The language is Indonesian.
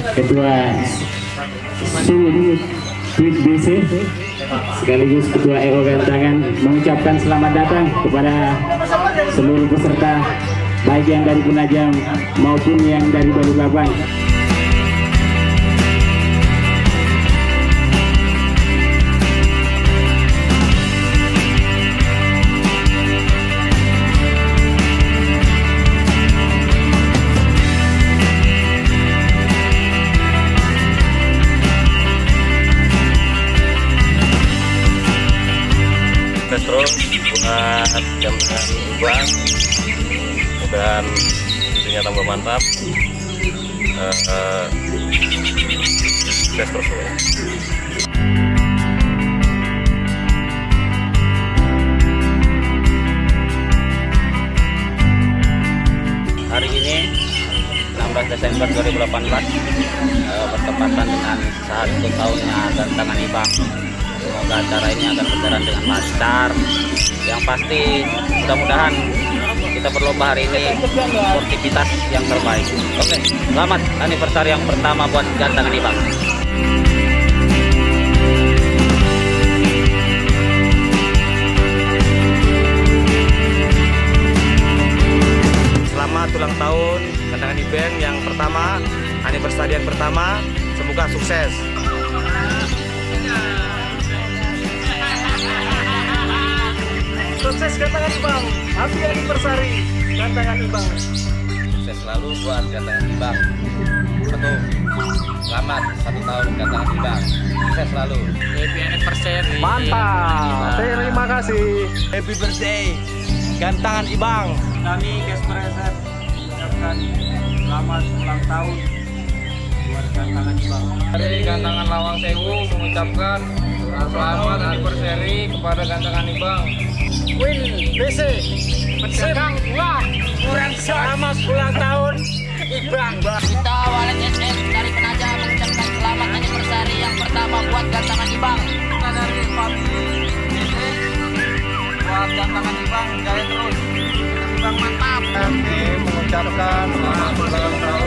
Ketua Sweet BC sekaligus Ketua EO Gantangan mengucapkan selamat datang kepada seluruh peserta baik yang dari Penajam maupun yang dari Balikpapan. Terus buat jam ubah dan tentunya tambah mantap. Sukses terus ya. Hari ini 16 Desember 2018 bertepatan dengan saat 1 tahunnya Gantangan Ibang. Semoga acara ini akan berjalan dengan lancar. Yang pasti mudah-mudahan kita berlomba hari ini sportivitas yang terbaik. Oke, selamat anniversary yang pertama buat Gantangan Ibang. Selamat ulang tahun Gantangan Ibang yang pertama, anniversary yang pertama. Semoga sukses. Sukses Gantangan Ibang, happy anniversary Gantangan Ibang. Sukses selalu buat Gantangan Ibang. Selamat 1 tahun Gantangan Ibang. Sukses selalu. Happy anniversary. Mantap. Terima kasih. Happy birthday Gantangan Ibang. Kami Cash Preset mengucapkan selamat ulang tahun buat Gantangan Ibang. Dari Gantangan Lawang Sewu mengucapkan selamat anniversary kepada Gantangan Ibang. Win BC Sedang wah kurang selamat ulang tahun Ibang. Kita Walet SM dari Penajam mengucapkan selamat anniversary yang pertama buat Gantangan Ibang. Kita dari family BC buat Gantangan Ibang, jaya terus. Ibang mantap. Kami mengucapkan selamat ulang tahun